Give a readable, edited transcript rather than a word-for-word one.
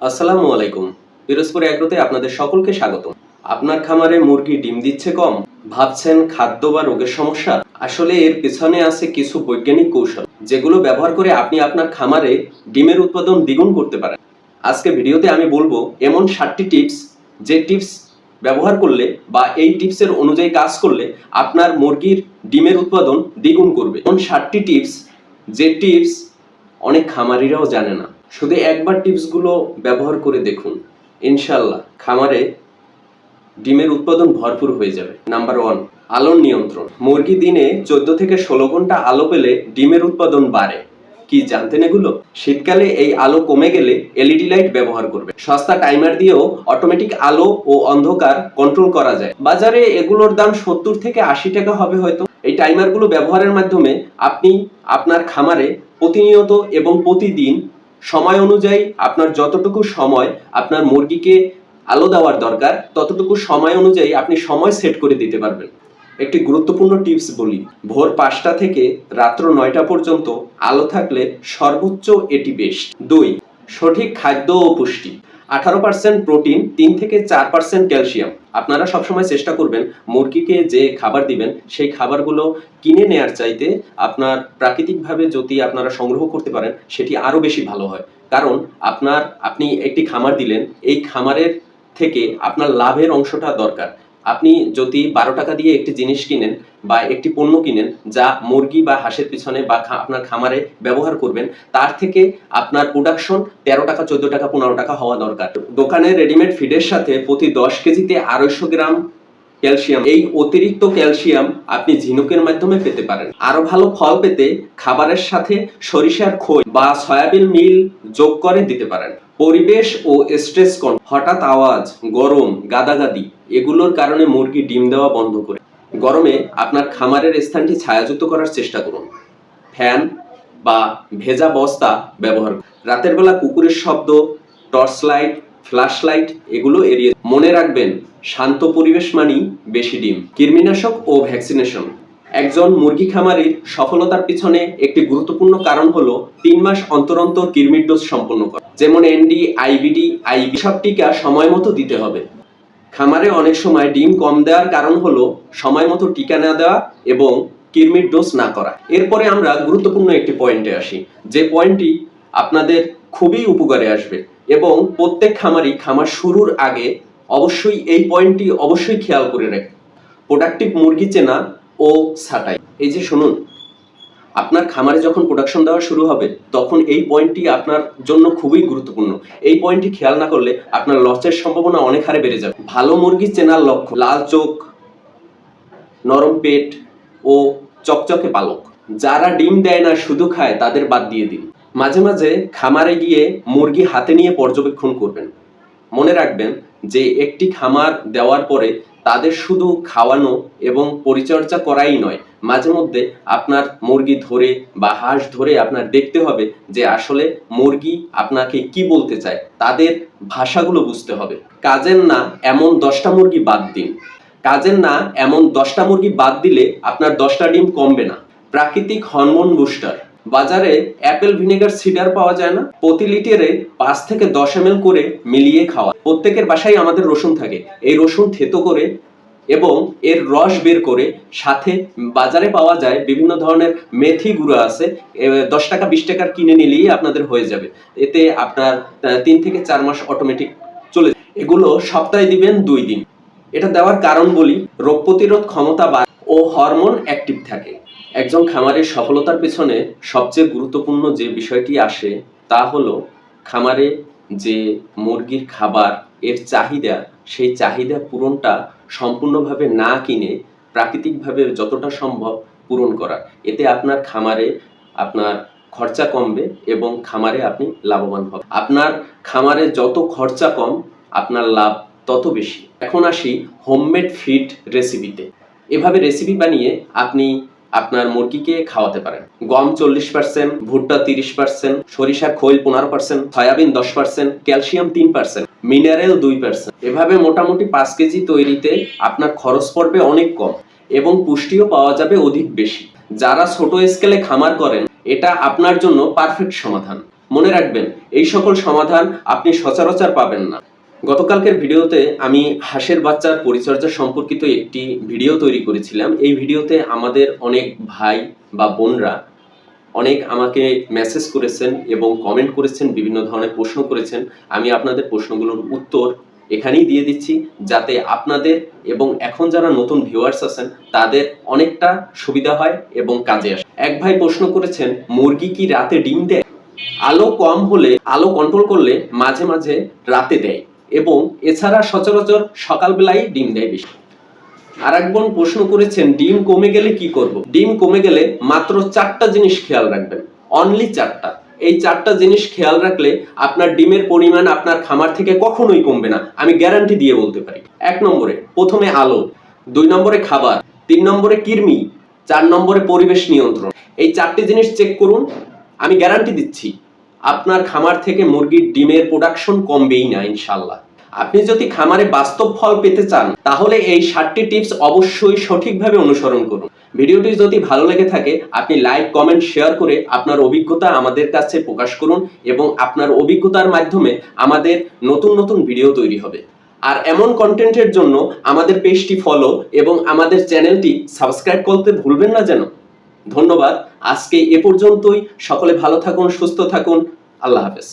আসসালামু আলাইকুম। পিরোজপুর এগ্রোতে আপনাদের সকলকে স্বাগতম। আপনার খামারে মুরগি ডিম দিচ্ছে কম, ভাবছেন খাদ্য বা রোগের সমস্যা? আসলে এর পেছনে আছে কিছু বৈজ্ঞানিক কৌশল, যেগুলো ব্যবহার করে আপনি আপনার খামারে ডিমের উৎপাদন দ্বিগুণ করতে পারেন। আজকে ভিডিওতে আমি বলবো এমন 7টি টিপস, যে টিপস ব্যবহার করলে বা এই টিপসের অনুযায়ী কাজ করলে আপনার মুরগির ডিমের উৎপাদন দ্বিগুণ করবে। এমন 7টি টিপস, যে টিপস অনেক খামারিরাও জানে না। শুধু একবার টিপসগুলো ব্যবহার করে দেখুন, ইনশাল্লাহ খামারে ডিমের উৎপাদন ভরপুর হয়ে যাবে। নাম্বার 1, আলোর নিয়ন্ত্রণ। মুরগি দিনে 14 থেকে 16 ঘন্টা আলো পেলে ডিমের উৎপাদন বাড়ে। কি জানতেন এগুলো? শীতকালে এই আলো কমে গেলে এলইডি লাইট ব্যবহার করবে। সস্তা টাইমার দিয়েও অটোমেটিক আলো ও অন্ধকার কন্ট্রোল করা যায়। বাজারে এগুলোর দাম 70 থেকে 80 টাকা হবে হয়তো। এই টাইমারগুলো ব্যবহারের মাধ্যমে আপনি আপনার খামারে প্রতিনিয়ত এবং প্রতিদিন সময় অনুযায়ী আপনার যতটুকু সময় আপনার মুরগিকে আলো দেওয়ার দরকার, ততটুকু সময় অনুযায়ী আপনি সময় সেট করে দিতে পারবেন। একটি গুরুত্বপূর্ণ টিপস বলি, ভোর 5টা থেকে রাত্র 9টা পর্যন্ত আলো থাকলে সর্বোচ্চ এটি বেস্ট। 2, সঠিক খাদ্য ও পুষ্টি। 18% প্রোটিন, 3 থেকে 4% ক্যালসিয়াম। আপনারা সবসময় চেষ্টা করবেন মুরগিকে যে খাবার দিবেন সেই খাবারগুলো কিনে নেয়ার চাইতে আপনার প্রাকৃতিকভাবে যদি আপনারা সংগ্রহ করতে পারেন সেটি আরো বেশি ভালো হয়। কারণ আপনি একটি খামার দিলেন, এই খামারের থেকে আপনার লাভের অংশটা দরকার। আপনি যদি 12 টাকা দিয়ে একটি জিনিস কিনেন বা একটি পণ্য কিনেন যা মুরগি বা হাঁসের পিছনে বা আপনার খামারে ব্যবহার করবেন, তার থেকে আপনার প্রোডাকশন 13 টাকা, 14 টাকা, 15 টাকা হওয়া দরকার। দোকানের রেডিমেড ফিডের সাথে প্রতি 10 কেজিতে 250 গ্রাম ক্যালসিয়াম, এই অতিরিক্ত ক্যালসিয়াম আপনি ঝিনুকের মাধ্যমে পেতে পারেন। আরো ভালো ফল পেতে খাবারের সাথে সরিষার খোল বা সয়াবিন মিল যোগ করে দিতে পারেন। পরিবেশ ও স্ট্রেস কন্ট্রোল। হঠাৎ আওয়াজ, গরম, গাদাগাদি এগুলোর কারণে মুরগি ডিম দেওয়া বন্ধ করে। গরমে আপনার খামারের স্থানটি ছায়াযুক্ত করার চেষ্টা করুন। ফ্যান বা ভেজা বস্তা ব্যবহার করুন। রাতের বেলা কুকুরের শব্দ, টর্চ লাইট, ফ্ল্যাশ লাইট এগুলো এড়িয়ে। মনে রাখবেন, শান্ত পরিবেশ মানেই বেশি ডিম। কৃমিনাশক ও ভ্যাকসিনেশন। একজন মুরগি খামারির সফলতার পিছনে একটি গুরুত্বপূর্ণ কারণ হলো 3 মাস অন্তর অন্তর কৃমির ডোজ সম্পন্ন করা। যেমন এনডি, আইবিডি, আইবি সব টিকা সময় মতো দিতে হবে। খামারে অনেক সময় ডিম কম দেওয়ার কারণ হলো সময় মতো টিকা না দেওয়া এবং কৃমির ডোজ না করা। এরপরে আমরা গুরুত্বপূর্ণ একটি পয়েন্টে আসি, যে পয়েন্টটি আপনাদের খুবই উপকারে আসবে এবং প্রত্যেক খামারই খামার শুরুর আগে অবশ্যই এই পয়েন্টটি অবশ্যই খেয়াল করে রাখবে। প্রোডাক্টিভ মুরগি চেনা ও ছাঁটাই। এই যে শুনুন, আপনার খামারে যখন প্রোডাকশন দেওয়া শুরু হবে তখন এই পয়েন্টটি আপনার জন্য খুবই গুরুত্বপূর্ণ। এই পয়েন্টটি খেয়াল না করলে আপনার লসের সম্ভাবনা অনেক হারে বেড়ে যাবে। ভালো মুরগি চেনার লক্ষ্য: লাল চোখ, নরম পেট ও চকচকে পালক। যারা ডিম দেয় না শুধু খায় তাদের বাদ দিয়ে দিন। মাঝে মাঝে খামারে গিয়ে মুরগি হাতে নিয়ে পর্যবেক্ষণ করবেন। মনে রাখবেন যে একটি খামার দেওয়ার পরে তাদের শুধু খাওয়ানো এবং পরিচর্যা করাই নয়, মাঝে মধ্যে আপনার মুরগি ধরে বা হাঁস ধরে আপনার দেখতে হবে যে আসলে মুরগি আপনাকে কি বলতে চায়, তাদের ভাষাগুলো বুঝতে হবে। কাজের না এমন 10টা মুরগি বাদ দিন। কাজের না এমন 10টা মুরগি বাদ দিলে আপনার 10টা ডিম কমবে না। প্রাকৃতিক হরমোন বুস্টার। বাজারে অ্যাপেল ভিনেগার সিডার পাওয়া যায় না? প্রতি লিটারে 5 থেকে 10 ml করে মিলিয়ে খাওয়া। প্রত্যেকের বাসায় আমাদের রসুন থাকে। এই রসুন থেতো করে এবং এর রস বের করে সাথে বাজারে পাওয়া যায় বিভিন্ন ধরনের মেথি গুঁড়ো আছে, 10 টাকা 20 টাকার কিনে নিলেই আপনাদের হয়ে যাবে। এতে আপনার 3 থেকে 4 মাস অটোমেটিক চলে যাবে। এগুলো সপ্তাহে দিবেন 2 দিন। এটা দেওয়ার কারণ বলি, রোগ প্রতিরোধ ক্ষমতা বাড়ে ও হরমোন অ্যাক্টিভ থাকে। একজন খামারের সফলতার পেছনে সবচেয়ে গুরুত্বপূর্ণ যে বিষয়টি আসে তা হলো খামারে যে মুরগির খাবার এর চাহিদা, সেই চাহিদা পূরণটা সম্পূর্ণভাবে না কিনে প্রাকৃতিকভাবে যতটা সম্ভব পূরণ করা। এতে আপনার খামারে আপনার খরচা কমবে এবং খামারে আপনি লাভবান হবেন। আপনার খামারে যত খরচা কম, আপনার লাভ তত বেশি। এখন আসি হোমমেড ফিড রেসিপিতে। এভাবে রেসিপি বানিয়ে আপনি আপনার মুরগিকে খাওয়াতে পারেন। গম 40%, ভুট্টা 30%, সরিষার খৈল 15%, সয়াবিন 10%, ক্যালসিয়াম 3%, মিনারেল 2%। এভাবে মোটামুটি 5 কেজি তৈরিতে আপনার খরচ পড়বে অনেক কম এবং পুষ্টিও পাওয়া যাবে অধিক বেশি। যারা ছোট স্কেলে খামার করেন, এটা আপনার জন্য পারফেক্ট সমাধান। মনে রাখবেন, এই সকল সমাধান আপনি সচরাচর পাবেন না। গতকালকের ভিডিওতে আমি হাঁসের বাচ্চার পরিচর্যা সম্পর্কিত একটি ভিডিও তৈরি করেছিলাম। এই ভিডিওতে আমাদের অনেক ভাই বা বোনরা অনেক আমাকে মেসেজ করেছেন এবং কমেন্ট করেছেন, বিভিন্ন ধরনের প্রশ্ন করেছেন। আমি আপনাদের প্রশ্নগুলোর উত্তর এখানেই দিয়ে দিচ্ছি, যাতে আপনাদের এবং এখন যারা নতুন ভিউয়ার্স আছেন তাদের অনেকটা সুবিধা হয় এবং কাজে আসে। এক ভাই প্রশ্ন করেছেন, মুরগি কি রাতে ডিম দেয়? আলো কম হলে, আলো কন্ট্রোল করলে মাঝে মাঝে রাতে দেয় এবং এছাড়া সচরাচর সকালবেলায় ডিম দেয় বেশি। আর এক বোন প্রশ্ন করেছেন, ডিম কমে গেলে কি করব? ডিম কমে গেলে মাত্র 4টা জিনিস খেয়াল রাখবেন, অনলি 4টা। এই 4টা জিনিস খেয়াল রাখলে আপনার ডিমের পরিমাণ আপনার খামার থেকে কখনোই কমবে না, আমি গ্যারান্টি দিয়ে বলতে পারি। 1 নম্বরে প্রথমে আলো, 2 নম্বরে খাবার, 3 নম্বরে কৃমি, 4 নম্বরে পরিবেশ নিয়ন্ত্রণ। এই 4টি জিনিস চেক করুন, আমি গ্যারান্টি দিচ্ছি আপনার খামার থেকে মুরগির ডিমের প্রোডাকশন কমবেই না ইনশাআল্লাহ। আপনি যদি খামারে বাস্তব ফল পেতে চান তাহলে এই 7টি টিপস অবশ্যই সঠিকভাবে অনুসরণ করুন। ভিডিওটি যদি ভালো লেগে থাকে আপনি লাইক, কমেন্ট, শেয়ার করে আপনার অভিজ্ঞতা আমাদের কাছে প্রকাশ করুন এবং আপনার অভিজ্ঞতার মাধ্যমে আমাদের নতুন নতুন ভিডিও তৈরি হবে। আর এমন কন্টেন্টের জন্য আমাদের পেজটি ফলো এবং আমাদের চ্যানেলটি সাবস্ক্রাইব করতে ভুলবেন না যেন। ধন্যবাদ। আজকে এ পর্যন্তই। সকলে ভালো থাকুন, সুস্থ থাকুন। আল্লাহ হাফেজ।